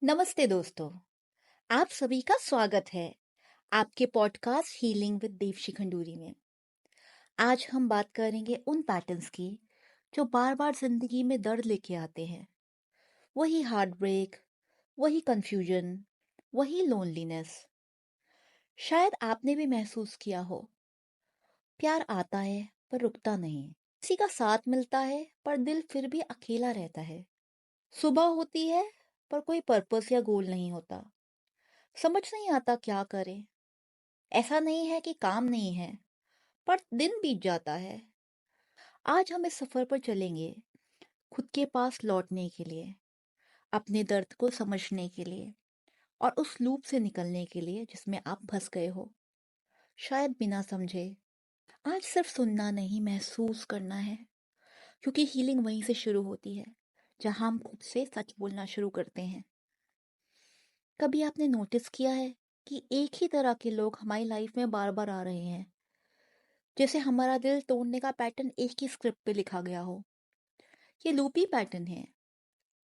नमस्ते दोस्तों। आप सभी का स्वागत है आपके podcast healing with Devshi Khanduri में। आज हम बात करेंगे उन पैटर्न्स की जो बार बार जिंदगी में दर्द लेके आते हैं। वही हार्ट ब्रेक, वही कंफ्यूजन, वही लोनलीनेस। शायद आपने भी महसूस किया हो, प्यार आता है पर रुकता नहीं, किसी का साथ मिलता है पर दिल फिर भी अकेला रहता है। सुबह होती है पर कोई पर्पस या गोल नहीं होता, समझ नहीं आता क्या करें। ऐसा नहीं है कि काम नहीं है, पर दिन बीत जाता है। आज हम इस सफर पर चलेंगे, खुद के पास लौटने के लिए, अपने दर्द को समझने के लिए और उस लूप से निकलने के लिए जिसमें आप फंस गए हो, शायद बिना समझे। आज सिर्फ सुनना नहीं, महसूस करना है, क्योंकि हीलिंग वहीं से शुरू होती है जहां हम खुद से सच बोलना शुरू करते हैं। कभी आपने नोटिस किया है कि एक ही तरह के लोग हमारी लाइफ में बार बार आ रहे हैं, जैसे हमारा दिल तोड़ने का पैटर्न एक ही स्क्रिप्ट पे लिखा गया हो। ये लूपी पैटर्न है।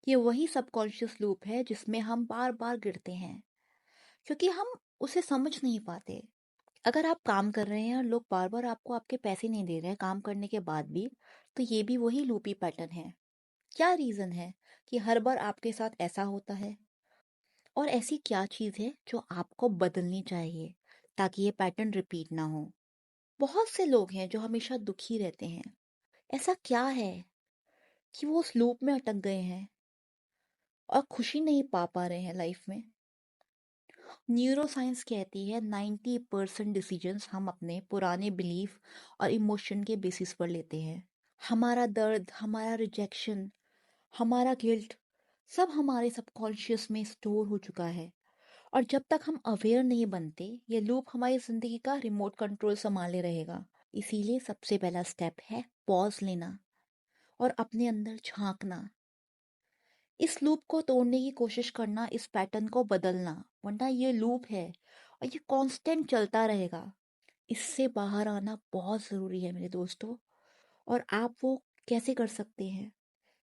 ये वही सबकॉन्शियस लूप है जिसमें हम बार बार गिरते हैं क्योंकि हम उसे समझ नहीं पाते। अगर आप काम कर रहे हैं और लोग बार बार आपको आपके पैसे नहीं दे रहे हैं काम करने के बाद भी, तो ये भी वही लूपी पैटर्न है। क्या रीजन है कि हर बार आपके साथ ऐसा होता है? और ऐसी क्या चीज है जो आपको बदलनी चाहिए ताकि ये पैटर्न रिपीट ना हो? बहुत से लोग हैं जो हमेशा दुखी रहते हैं। ऐसा क्या है कि वो उस लूप में अटक गए हैं और खुशी नहीं पा रहे हैं लाइफ में? न्यूरो साइंस कहती है 90% डिसीजंस हम अपने पुराने बिलीफ और इमोशन के बेसिस पर लेते हैं। हमारा दर्द, हमारा रिजेक्शन, हमारा गिल्ट, सब हमारे सबकॉन्शियस में स्टोर हो चुका है। और जब तक हम अवेयर नहीं बनते, ये लूप हमारी जिंदगी का रिमोट कंट्रोल संभाले रहेगा। इसीलिए सबसे पहला स्टेप है पॉज लेना और अपने अंदर झांकना। इस लूप को तोड़ने की कोशिश करना, इस पैटर्न को बदलना, वरना ये लूप है और ये कांस्टेंट चलता रहेगा। इससे बाहर आना बहुत ज़रूरी है मेरे दोस्तों। और आप वो कैसे कर सकते हैं,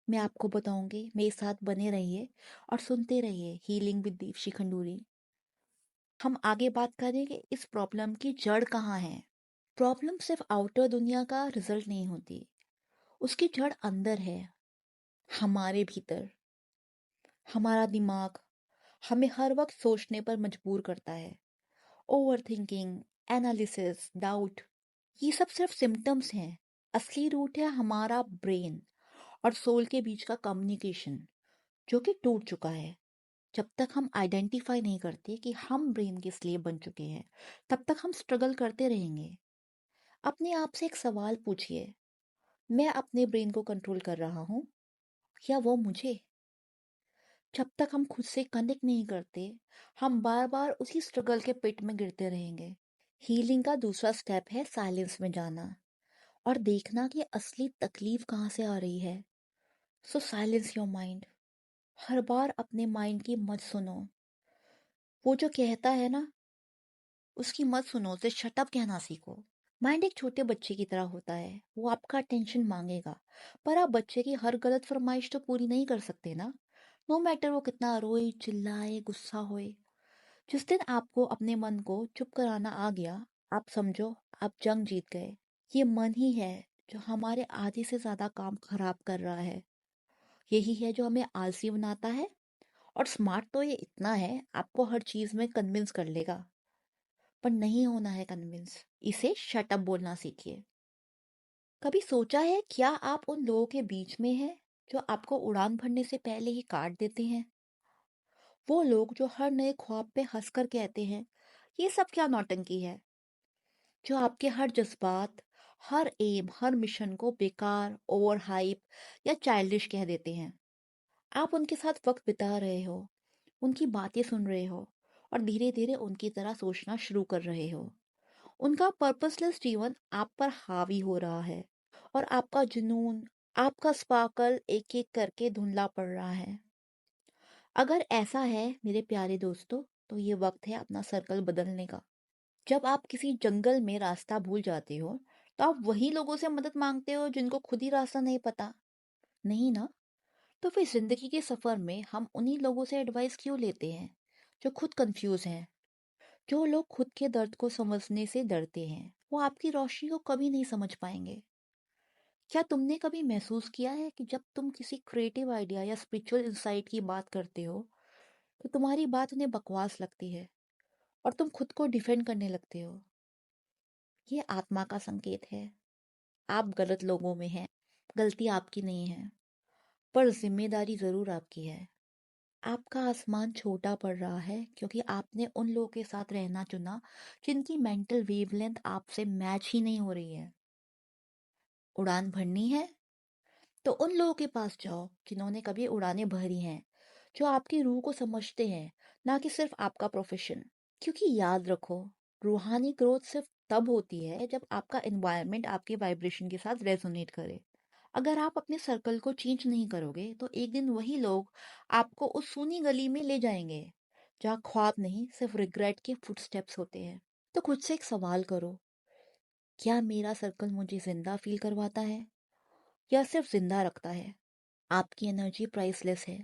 मैं आपको बताऊंगी। मेरे साथ बने रहिए और सुनते रहिए हीलिंग विद दीपशी खंडूरी। हम आगे बात करेंगे इस प्रॉब्लम की जड़ कहाँ है। प्रॉब्लम सिर्फ आउटर दुनिया का रिजल्ट नहीं होती, उसकी जड़ अंदर है, हमारे भीतर। हमारा दिमाग हमें हर वक्त सोचने पर मजबूर करता है। ओवर थिंकिंग, एनालिसिस, डाउट, ये सब सिर्फ सिम्टम्स हैं। असली रूट है हमारा ब्रेन और सोल के बीच का कम्युनिकेशन, जो कि टूट चुका है। जब तक हम आइडेंटिफाई नहीं करते कि हम ब्रेन के स्लेव बन चुके हैं, तब तक हम स्ट्रगल करते रहेंगे। अपने आप से एक सवाल पूछिए, मैं अपने ब्रेन को कंट्रोल कर रहा हूँ या वो मुझे? जब तक हम खुद से कनेक्ट नहीं करते, हम बार बार उसी स्ट्रगल के पिट में गिरते रहेंगे। हीलिंग का दूसरा स्टेप है साइलेंस में जाना और देखना कि असली तकलीफ कहाँ से आ रही है। सो साइलेंस योर माइंड। हर बार अपने माइंड की मत सुनो। वो जो कहता है ना, उसकी मत सुनो, उसे शट अप कहना सीखो। माइंड एक छोटे बच्चे की तरह होता है, वो आपका अटेंशन मांगेगा, पर आप बच्चे की हर गलत फरमाइश तो पूरी नहीं कर सकते ना। नो मैटर वो कितना रोए, चिल्लाए, गुस्सा होए। जिस दिन आपको अपने मन को चुप कराना आ गया, आप समझो आप जंग जीत गए। ये मन ही है जो हमारे आधे से ज्यादा काम खराब कर रहा है। यही है जो हमें आलसी बनाता है। और स्मार्ट तो ये इतना है, आपको हर चीज में कन्विंस कर लेगा, पर नहीं होना है कन्विंस। इसे शट अप बोलना सीखिए। कभी सोचा है क्या आप उन लोगों के बीच में हैं जो आपको उड़ान भरने से पहले ही काट देते हैं? वो लोग जो हर नए ख्वाब पे हंसकर कहते हैं ये सब क्या नौटंकी है, जो आपके हर जज्बात, हर एम, हर मिशन को बेकार, ओवर हाइप या चाइल्डिश कह देते हैं। आप उनके साथ वक्त बिता रहे हो, उनकी बातें सुन रहे हो और धीरे धीरे उनकी तरह सोचना शुरू कर रहे हो। उनका पर्पसलेस जीवन आप पर हावी हो रहा है और आपका जुनून, आपका स्पार्कल एक एक करके धुंधला पड़ रहा है। अगर ऐसा है मेरे प्यारे दोस्तों, तो ये वक्त है अपना सर्कल बदलने का। जब आप किसी जंगल में रास्ता भूल जाते हो, तो आप वही लोगों से मदद मांगते हो जिनको खुद ही रास्ता नहीं पता। नहीं ना? तो फिर जिंदगी के सफर में हम उन्हीं लोगों से एडवाइस क्यों लेते हैं जो खुद कंफ्यूज हैं? जो लोग खुद के दर्द को समझने से डरते हैं, वो आपकी रोशनी को कभी नहीं समझ पाएंगे। क्या तुमने कभी महसूस किया है कि जब तुम किसी क्रिएटिव आइडिया या स्पिरिचुअल इंसाइट की बात करते हो, तो तुम्हारी बात उन्हें बकवास लगती है और तुम खुद को डिफेंड करने लगते हो? ये आत्मा का संकेत है। आप गलत लोगों में हैं। गलती आपकी नहीं है, पर जिम्मेदारी जरूर आपकी है। आपका आसमान छोटा पड़ रहा है क्योंकि आपने उन लोगों के साथ रहना चुना जिनकी मेंटल वेवलेंथ आपसे मैच ही नहीं हो रही है। उड़ान भरनी है तो उन लोगों के पास जाओ जिन्होंने कभी उड़ानें भरी हैं, जो आपकी रूह को समझते हैं, ना कि सिर्फ आपका प्रोफेशन। क्योंकि याद रखो, रूहानी ग्रोथ सिर्फ तब होती है जब आपका एनवायरनमेंट आपके वाइब्रेशन के साथ रेजोनेट करे। अगर आप अपने सर्कल को चेंज नहीं करोगे तो एक दिन वही लोग आपको उस सूनी गली में ले जाएंगे जहाँ ख्वाब नहीं, सिर्फ रिग्रेट के फुटस्टेप्स होते हैं। तो खुद से एक सवाल करो, क्या मेरा सर्कल मुझे जिंदा फील करवाता है या सिर्फ जिंदा रखता है? आपकी एनर्जी प्राइसलेस है।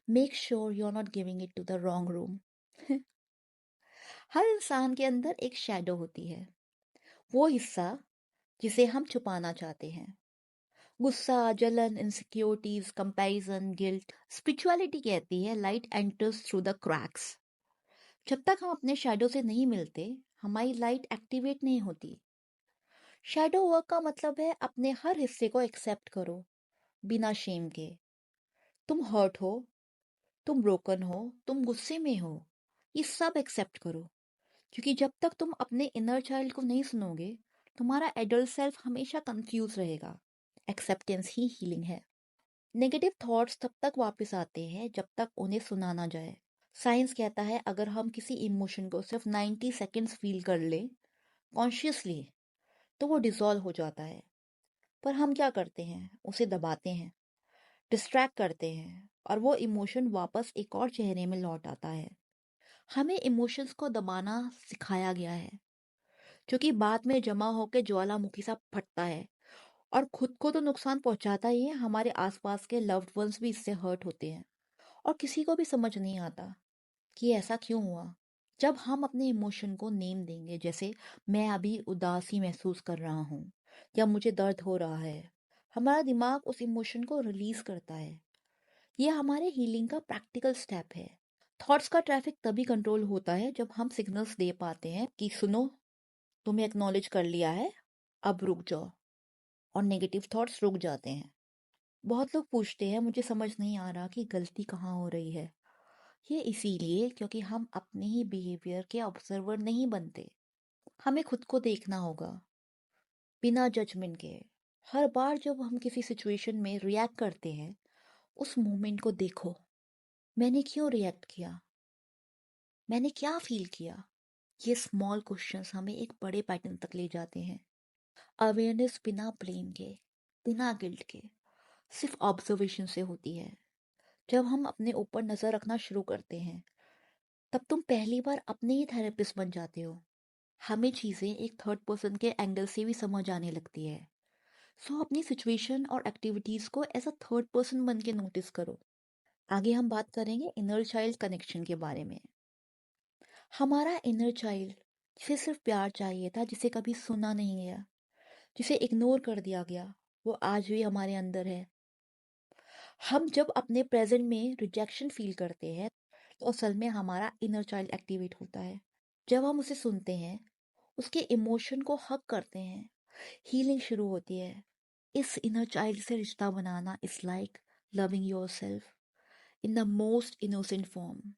Make sure you are not giving it to the wrong room. हर इंसान के अंदर एक शैडो होती है, वो हिस्सा जिसे हम छुपाना चाहते हैं। गुस्सा, जलन, इनसिक्योरिटीज, कंपैरिजन, गिल्ट। स्पिरिचुअलिटी कहती है light enters through the cracks. जब तक हम अपने शैडो से नहीं मिलते, हमारी लाइट एक्टिवेट नहीं होती। शैडो वर्क का मतलब है अपने हर हिस्से को एक्सेप्ट करो, बिना शेम के। तुम हर्ट हो, तुम ब्रोकन हो, तुम गुस्से में हो, ये सब एक्सेप्ट करो। क्योंकि जब तक तुम अपने इनर चाइल्ड को नहीं सुनोगे, तुम्हारा एडल्ट सेल्फ हमेशा कंफ्यूज रहेगा। एक्सेप्टेंस ही हीलिंग है। नेगेटिव थॉट्स तब तक वापस आते हैं जब तक उन्हें सुना ना जाए। साइंस कहता है अगर हम किसी इमोशन को सिर्फ 90 सेकेंड्स फील कर ले कॉन्शियसली, तो वो डिसॉल्व हो जाता है। पर हम क्या करते हैं, उसे दबाते हैं, डिस्ट्रैक्ट करते हैं, और वो इमोशन वापस एक और चेहरे में लौट आता है। हमें इमोशंस को दबाना सिखाया गया है, जो कि बाद में जमा होकर ज्वालामुखी सा फटता है। और खुद को तो नुकसान पहुंचाता ही है, हमारे आसपास के लव्ड वंस भी इससे हर्ट होते हैं। और किसी को भी समझ नहीं आता कि ऐसा क्यों हुआ। जब हम अपने इमोशन को नेम देंगे, जैसे मैं अभी उदासी महसूस कर रहा हूँ या मुझे दर्द हो रहा है, हमारा दिमाग उस इमोशन को रिलीज करता है। ये हमारे हीलिंग का प्रैक्टिकल स्टेप है। थॉट्स का ट्रैफिक तभी कंट्रोल होता है जब हम सिग्नल्स दे पाते हैं कि सुनो, तुम्हें एक्नॉलेज कर लिया है, अब रुक जाओ। और नेगेटिव थॉट्स रुक जाते हैं। बहुत लोग पूछते हैं मुझे समझ नहीं आ रहा कि गलती कहाँ हो रही है। ये इसीलिए क्योंकि हम अपने ही बिहेवियर के ऑब्जर्वर नहीं बनते। हमें खुद को देखना होगा, बिना जजमेंट के। हर बार जब हम किसी सिचुएशन में रिएक्ट करते हैं, उस मोमेंट को देखो। मैंने क्यों रिएक्ट किया? मैंने क्या फील किया? ये स्मॉल क्वेश्चंस हमें एक बड़े पैटर्न तक ले जाते हैं। अवेयरनेस बिना ब्लेम के, बिना गिल्ट के, सिर्फ ऑब्जर्वेशन से होती है। जब हम अपने ऊपर नजर रखना शुरू करते हैं, तब तुम पहली बार अपने ही थेरेपिस्ट बन जाते हो। हमें चीजें एक थर्ड पर्सन के एंगल से भी समझ आने लगती है। सो अपनी सिचुएशन और एक्टिविटीज को एज अ थर्ड पर्सन बन के नोटिस करो। आगे हम बात करेंगे इनर चाइल्ड कनेक्शन के बारे में। हमारा इनर चाइल्ड, जिसे सिर्फ प्यार चाहिए था, जिसे कभी सुना नहीं गया, जिसे इग्नोर कर दिया गया, वो आज भी हमारे अंदर है। हम जब अपने प्रेजेंट में रिजेक्शन फील करते हैं, तो असल में हमारा इनर चाइल्ड एक्टिवेट होता है। जब हम उसे सुनते हैं, उसके इमोशन को हक करते हैं, हीलिंग शुरू होती है। इस इनर चाइल्ड से रिश्ता बनाना is like loving yourself in the most innocent form.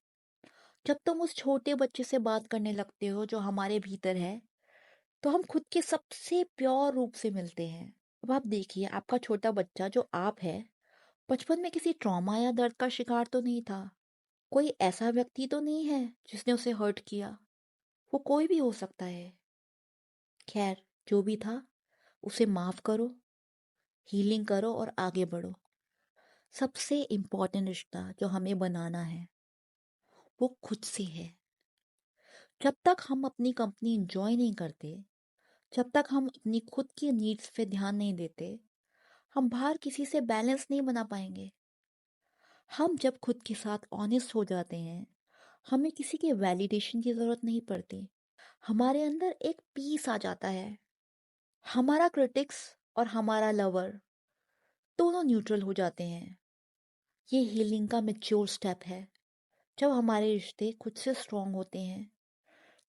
जब तुम उस छोटे बच्चे से बात करने लगते हो जो हमारे भीतर है, तो हम खुद के सबसे प्योर रूप से मिलते हैं। अब आप देखिए, आपका छोटा बच्चा जो आप है, बचपन में किसी ट्रॉमा या दर्द का शिकार तो नहीं था। कोई ऐसा व्यक्ति तो नहीं है जिसने उसे हर्ट किया। वो कोई भी हो सकता है। खैर, जो भी था, उसे माफ करो, हीलिंग करो और आगे बढ़ो। सबसे इम्पोर्टेंट रिश्ता जो हमें बनाना है, वो खुद से है। जब तक हम अपनी कंपनी इंजॉय नहीं करते, जब तक हम अपनी खुद की नीड्स पे ध्यान नहीं देते, हम बाहर किसी से बैलेंस नहीं बना पाएंगे। हम जब खुद के साथ ऑनेस्ट हो जाते हैं, हमें किसी के वैलिडेशन की ज़रूरत नहीं पड़ती। हमारे अंदर एक पीस आ जाता है। हमारा क्रिटिक्स और हमारा लवर दोनों न्यूट्रल हो जाते हैं। ये हीलिंग का मैच्योर स्टेप है। जब हमारे रिश्ते खुद से स्ट्रांग होते हैं,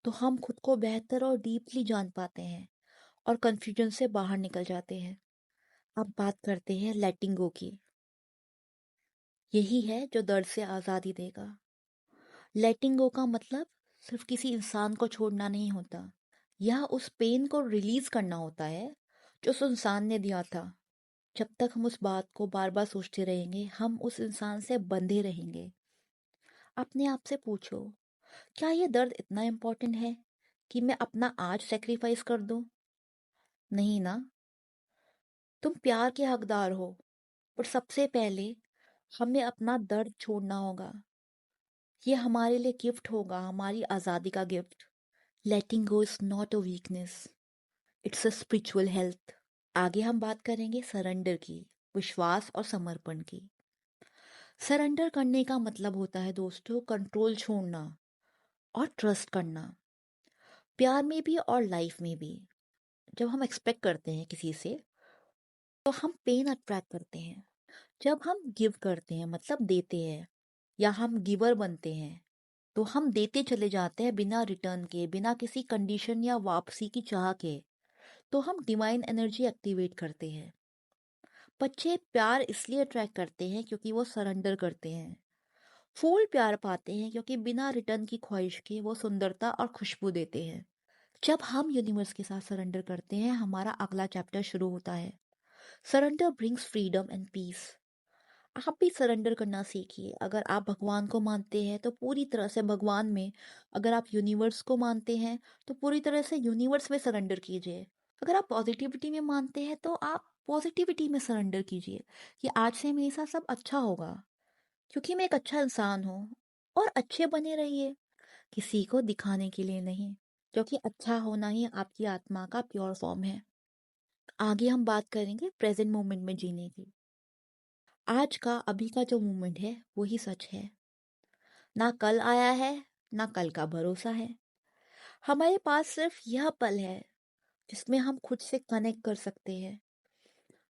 तो हम खुद को बेहतर और डीपली जान पाते हैं और कंफ्यूजन से बाहर निकल जाते हैं। अब बात करते हैं लेटिंग गो की। यही है जो दर्द से आज़ादी देगा। लेटिंग गो का मतलब सिर्फ किसी इंसान को छोड़ना नहीं होता। यह उस पेन को रिलीज करना होता है जो उस इंसान ने दिया था। जब तक हम उस बात को बार बार सोचते रहेंगे, हम उस इंसान से बंधे रहेंगे। अपने आप से पूछो, क्या ये दर्द इतना इम्पोर्टेंट है कि मैं अपना आज सेक्रीफाइस कर दूं? नहीं ना। तुम प्यार के हकदार हो, पर सबसे पहले हमें अपना दर्द छोड़ना होगा। ये हमारे लिए गिफ्ट होगा, हमारी आज़ादी का gift. Letting go is not a weakness, it's a spiritual health. आगे हम बात करेंगे सरेंडर की, विश्वास और समर्पण की। सरेंडर करने का मतलब होता है दोस्तों, कंट्रोल छोड़ना और ट्रस्ट करना। प्यार में भी और लाइफ में भी। जब हम एक्सपेक्ट करते हैं किसी से, तो हम पेन अट्रैक्ट करते हैं। जब हम गिव करते हैं मतलब देते हैं, या हम गिवर बनते हैं, तो हम देते चले जाते हैं बिना रिटर्न के, बिना किसी कंडीशन या वापसी की चाह के। तो हम डिवाइन एनर्जी एक्टिवेट करते हैं। बच्चे प्यार इसलिए अट्रैक्ट करते हैं क्योंकि वो सरेंडर करते हैं। फूल प्यार पाते हैं क्योंकि बिना रिटर्न की ख्वाहिश के वो सुंदरता और खुशबू देते हैं। जब हम यूनिवर्स के साथ सरेंडर करते हैं, हमारा अगला चैप्टर शुरू होता है। Surrender brings freedom and peace. आप भी सरेंडर करना सीखिए। अगर आप भगवान को मानते हैं तो पूरी तरह से भगवान में, अगर आप यूनिवर्स को मानते हैं तो पूरी तरह से यूनिवर्स में सरेंडर कीजिए। अगर आप पॉजिटिविटी में मानते हैं तो आप पॉजिटिविटी में सरेंडर कीजिए कि आज से मेरे साथ सब अच्छा होगा, क्योंकि मैं एक अच्छा इंसान हूँ। और अच्छे बने रहिए, किसी को दिखाने के लिए नहीं, क्योंकि अच्छा होना ही आपकी आत्मा का प्योर फॉर्म है। आगे हम बात करेंगे प्रेजेंट मोमेंट में जीने की। आज का, अभी का जो मोमेंट है वही सच है। ना कल आया है, ना कल का भरोसा है। हमारे पास सिर्फ यह पल है जिसमें हम खुद से कनेक्ट कर सकते हैं।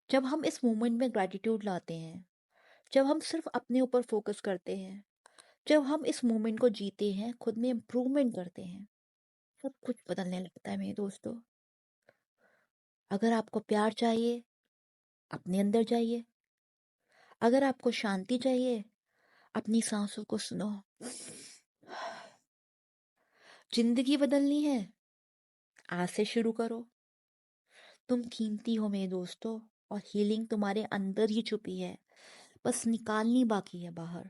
जब हम इस मोमेंट में ग्रैटिट्यूड लाते हैं, जब हम सिर्फ अपने ऊपर फोकस करते हैं, जब हम इस मोमेंट को जीते हैं, खुद में इम्प्रूवमेंट करते हैं, सब कुछ बदलने लगता है मेरे दोस्तों। अगर आपको प्यार चाहिए, अपने अंदर जाइए। अगर आपको शांति चाहिए, अपनी सांसों को सुनो। जिंदगी बदलनी है, आज से शुरू करो। तुम कीमती हो मेरे दोस्तों, और हीलिंग तुम्हारे अंदर ही छुपी है, बस निकालनी बाकी है बाहर।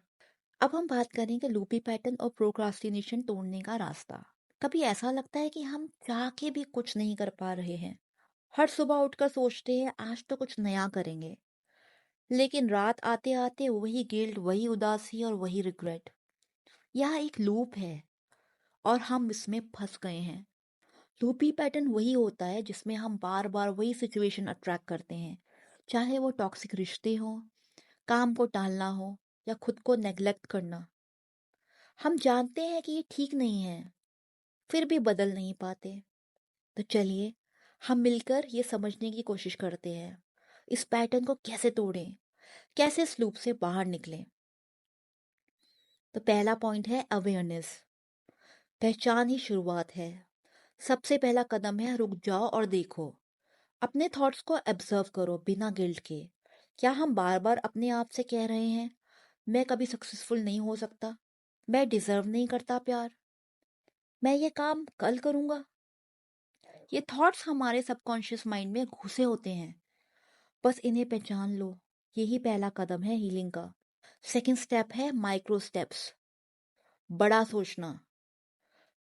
अब हम बात करेंगे लूपी पैटर्न और प्रोक्रास्टिनेशन तोड़ने का रास्ता। कभी ऐसा लगता है कि हम चाह के भी कुछ नहीं कर पा रहे हैं। हर सुबह उठकर सोचते हैं आज तो कुछ नया करेंगे, लेकिन रात आते आते वही गिल्ट, वही उदासी और वही रिग्रेट। यह एक लूप है और हम इसमें फंस गए हैं। लूपी पैटर्न वही होता है जिसमें हम बार बार वही सिचुएशन अट्रैक्ट करते हैं, चाहे वो टॉक्सिक रिश्ते हो, काम को टालना हो, या खुद को नेग्लेक्ट करना। हम जानते हैं कि ये ठीक नहीं है, फिर भी बदल नहीं पाते। तो चलिए हम मिलकर ये समझने की कोशिश करते हैं, इस पैटर्न को कैसे तोड़ें, कैसे इस लूप से बाहर निकलें। तो पहला पॉइंट है अवेयरनेस। पहचान ही शुरुआत है। सबसे पहला कदम है रुक जाओ और देखो। अपने थॉट्स को ऑब्जर्व करो बिना गिल्ट के। क्या हम बार बार अपने आप से कह रहे हैं, मैं कभी सक्सेसफुल नहीं हो सकता, मैं डिजर्व नहीं करता प्यार, मैं ये काम कल करूंगा? ये थॉट्स हमारे सबकॉन्शियस माइंड में घुसे होते हैं। बस इन्हें पहचान लो। यही पहला कदम है हीलिंग का। सेकंड स्टेप है माइक्रो स्टेप्स। बड़ा सोचना,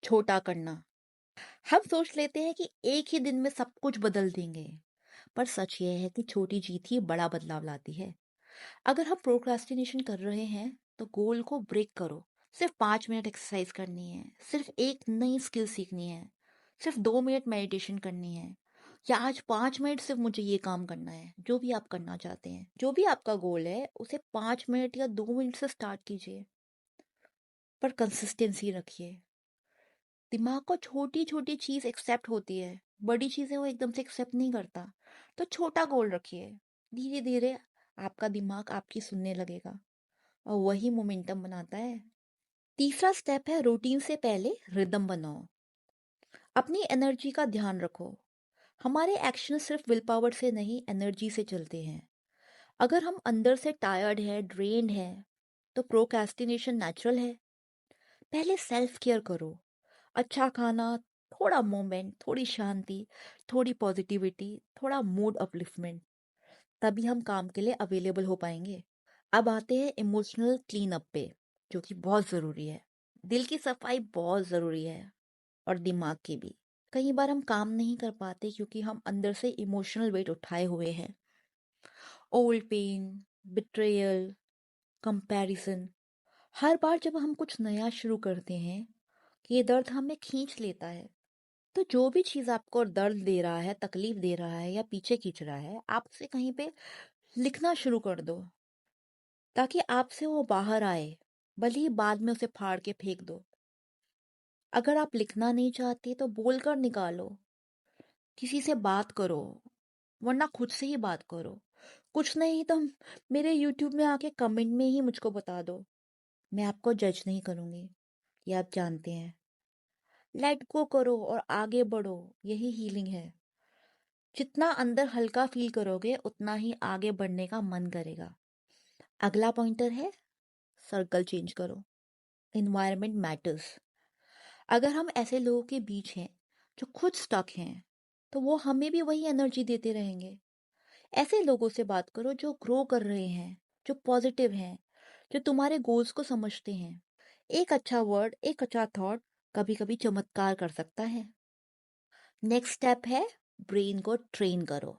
छोटा करना। हम सोच लेते हैं कि एक ही दिन में सब कुछ बदल देंगे, पर सच यह है कि छोटी जीत ही बड़ा बदलाव लाती है। अगर हम प्रोक्रास्टिनेशन कर रहे हैं, तो गोल को ब्रेक करो। सिर्फ 5 मिनट एक्सरसाइज करनी है, सिर्फ एक नई स्किल सीखनी है, सिर्फ 2 मिनट मेडिटेशन करनी है, या आज 5 मिनट सिर्फ मुझे ये काम करना है। जो भी आप करना चाहते हैं, जो भी आपका गोल है, उसे 5 मिनट या 2 मिनट से स्टार्ट कीजिए, पर कंसिस्टेंसी रखिए। दिमाग को छोटी छोटी चीज एक्सेप्ट होती है, बड़ी चीजें वो एकदम से एक्सेप्ट नहीं करता। तो छोटा गोल रखिए, धीरे धीरे आपका दिमाग आपकी सुनने लगेगा, और वही मोमेंटम बनाता है। तीसरा स्टेप है, रूटीन से पहले रिदम बनाओ। अपनी एनर्जी का ध्यान रखो। हमारे एक्शन सिर्फ विल पावर से नहीं, एनर्जी से चलते हैं। अगर हम अंदर से टायर्ड है, ड्रेन्ड है, तो प्रोक्रेस्टिनेशन नेचुरल है। पहले सेल्फ केयर करो। अच्छा खाना, थोड़ा मोमेंट, थोड़ी शांति, थोड़ी पॉजिटिविटी, थोड़ा मूड अपलिफ्टमेंट, तभी हम काम के लिए अवेलेबल हो पाएंगे। अब आते हैं इमोशनल क्लीन अप पे, जो कि बहुत ज़रूरी है। दिल की सफाई बहुत ज़रूरी है, और दिमाग की भी। कई बार हम काम नहीं कर पाते क्योंकि हम अंदर से इमोशनल वेट उठाए हुए हैं। Old pain, betrayal, comparison. हर बार जब हम कुछ नया शुरू करते हैं, ये दर्द हमें खींच लेता है। तो जो भी चीज़ आपको दर्द दे रहा है, तकलीफ दे रहा है या पीछे खींच रहा है, आप उसे कहीं पे लिखना शुरू कर दो, ताकि आपसे वो बाहर आए। भले ही बाद में उसे फाड़ के फेंक दो। अगर आप लिखना नहीं चाहते तो बोलकर निकालो, किसी से बात करो, वरना खुद से ही बात करो। कुछ नहीं तो मेरे यूट्यूब में आके कमेंट में ही मुझको बता दो, मैं आपको जज नहीं करूंगी, ये आप जानते हैं। लेट गो करो और आगे बढ़ो, यही हीलिंग है। जितना अंदर हल्का फील करोगे, उतना ही आगे बढ़ने का मन करेगा। अगला पॉइंटर है, सर्कल चेंज करो। Environment matters. अगर हम ऐसे लोगों के बीच हैं जो खुद स्टक हैं, तो वो हमें भी वही एनर्जी देते रहेंगे। ऐसे लोगों से बात करो जो ग्रो कर रहे हैं, जो पॉजिटिव हैं, जो तुम्हारे गोल्स को समझते हैं। एक अच्छा वर्ड, एक अच्छा थॉट कभी कभी चमत्कार कर सकता है। नेक्स्ट स्टेप है, ब्रेन को ट्रेन करो।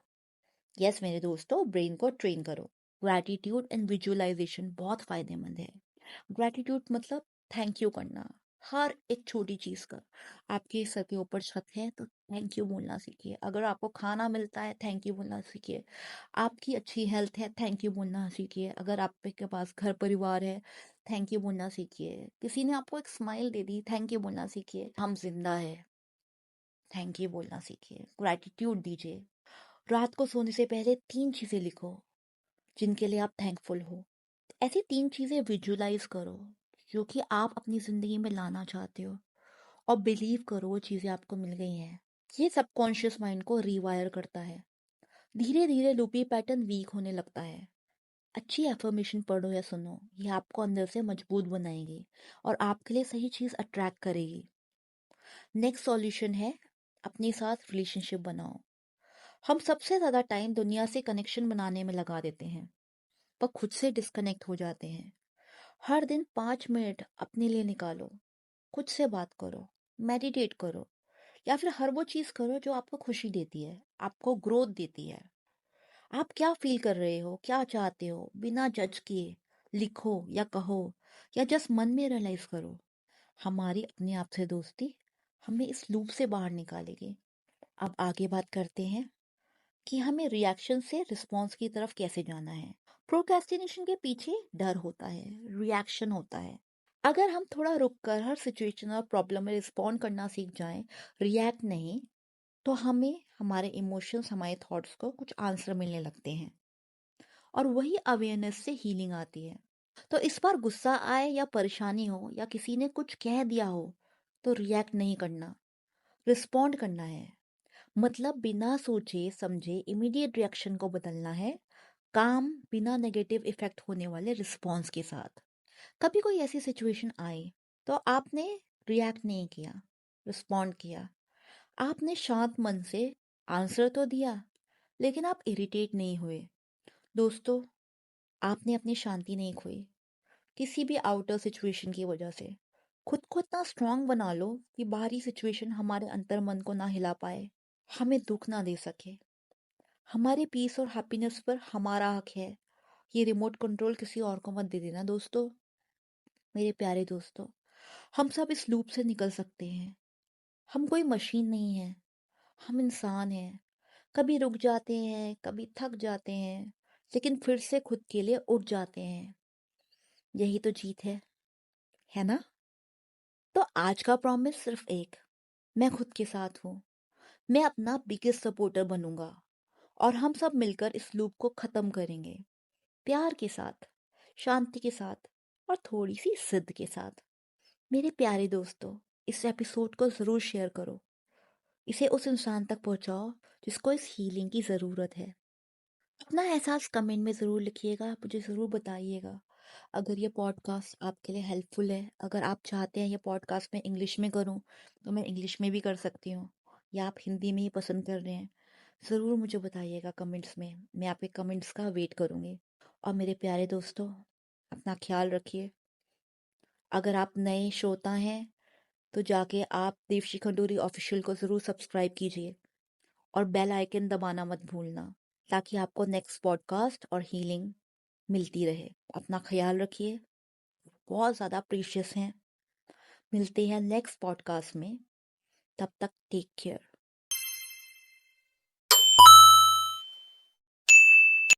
यस मेरे दोस्तों, ब्रेन को ट्रेन करो। ग्रैटिट्यूड एंड विजुअलाइजेशन बहुत फायदेमंद है। ग्रैटिट्यूड मतलब थैंक यू करना, हर एक छोटी चीज का। आपके सर के ऊपर छत है तो थैंक यू बोलना सीखिए। अगर आपको खाना मिलता है, थैंक यू बोलना सीखिए। आपकी अच्छी हेल्थ है, थैंक यू बोलना सीखिए। अगर आपके पास घर परिवार है, थैंक यू बोलना सीखिए। किसी ने आपको एक smile they the, thank you बोलना सीखिए। हम जिंदा है, थैंक यू बोलना सीखिए, ग्रैटिट्यूड दीजिए। रात को सोने से पहले 3 चीजें लिखो जिनके लिए आप थैंकफुल हो। ऐसी 3 चीजें विजुलाइज करो जो कि आप अपनी जिंदगी में लाना चाहते हो, और बिलीव करो वो चीजें आपको मिल गई हैं। ये सबकॉन्शियस माइंड को रीवायर करता है। धीरे धीरे लूपी पैटर्न वीक होने लगता है। अच्छी एफर्मेशन पढ़ो या सुनो, ये आपको अंदर से मजबूत बनाएगी और आपके लिए सही चीज अट्रैक्ट करेगी। नेक्स्ट सॉल्यूशन है, अपने साथ रिलेशनशिप बनाओ। हम सबसे ज्यादा टाइम दुनिया से कनेक्शन बनाने में लगा देते हैं, पर खुद से डिस्कनेक्ट हो जाते हैं। हर दिन 5 मिनट अपने लिए निकालो, खुद से बात करो, मेडिटेट करो, या फिर हर वो चीज करो जो आपको खुशी देती है, आपको ग्रोथ देती है। आप क्या फील कर रहे हो, क्या चाहते हो, बिना जज किए लिखो या कहो, या जस्ट मन में रियलाइज करो। हमारी अपने आप से दोस्ती हमें इस लूप से बाहर निकालेगी। अब आगे बात करते हैं कि हमें रिएक्शन से रिस्पॉन्स की तरफ कैसे जाना है। प्रोक्रेस्टिनेशन के पीछे डर होता है, रिएक्शन होता है। अगर हम थोड़ा रुक कर हर सिचुएशन और प्रॉब्लम में रिस्पॉन्ड करना सीख जाएं, रिएक्ट नहीं, तो हमें हमारे इमोशंस, हमारे थॉट्स को कुछ आंसर मिलने लगते हैं, और वही अवेयरनेस से हीलिंग आती है। तो इस बार गुस्सा आए या परेशानी हो या किसी ने कुछ कह दिया हो, तो रिएक्ट नहीं करना, रिस्पॉन्ड करना है। मतलब बिना सोचे समझे इमीडिएट रिएक्शन को बदलना है, काम बिना नेगेटिव इफेक्ट होने वाले रिस्पॉन्स के साथ। कभी कोई ऐसी सिचुएशन आई तो आपने रिएक्ट नहीं किया, रिस्पॉन्ड किया। आपने शांत मन से आंसर तो दिया, लेकिन आप इरिटेट नहीं हुए। दोस्तों, आपने अपनी शांति नहीं खोई किसी भी आउटर सिचुएशन की वजह से। खुद को इतना स्ट्रांग बना लो कि बाहरी सिचुएशन हमारे अंतर मन को ना हिला पाए, हमें दुख ना दे सके। हमारे पीस और हैप्पीनेस पर हमारा हक है। ये रिमोट कंट्रोल किसी और को मत दे देना दोस्तों। मेरे प्यारे दोस्तों, हम सब इस लूप से निकल सकते हैं। हम कोई मशीन नहीं है, हम इंसान हैं। कभी रुक जाते हैं, कभी थक जाते हैं, लेकिन फिर से खुद के लिए उठ जाते हैं। यही तो जीत है ना? तो आज का प्रॉमिस सिर्फ एक, मैं खुद के साथ हूँ। मैं अपना बिगेस्ट सपोर्टर बनूंगा और हम सब मिलकर इस लूप को खत्म करेंगे। प्यार के साथ, शांति के साथ और थोड़ी सी जिद के साथ। मेरे प्यारे दोस्तों, इस एपिसोड को ज़रूर शेयर करो। इसे उस इंसान तक पहुंचाओ जिसको इस हीलिंग की ज़रूरत है। अपना एहसास कमेंट में ज़रूर लिखिएगा, मुझे ज़रूर बताइएगा। अगर ये पॉडकास्ट आपके लिए हेल्पफुल है, अगर आप चाहते हैं ये पॉडकास्ट मैं इंग्लिश में करूं, तो मैं इंग्लिश में भी कर सकती हूँ, या आप हिंदी में ही पसंद कर रहे हैं, ज़रूर मुझे बताइएगा कमेंट्स में। मैं आपके कमेंट्स का वेट करूँगी। और मेरे प्यारे दोस्तों, अपना ख्याल रखिए। अगर आप नए श्रोता हैं तो जाके आप देवशी खंडूरी ऑफिशियल को ज़रूर सब्सक्राइब कीजिए और बेल आइकन दबाना मत भूलना, ताकि आपको नेक्स्ट पॉडकास्ट और हीलिंग मिलती रहे। अपना ख्याल रखिए, बहुत ज़्यादा प्रीशियस हैं। मिलते हैं नेक्स्ट पॉडकास्ट में, तब तक टेक केयर।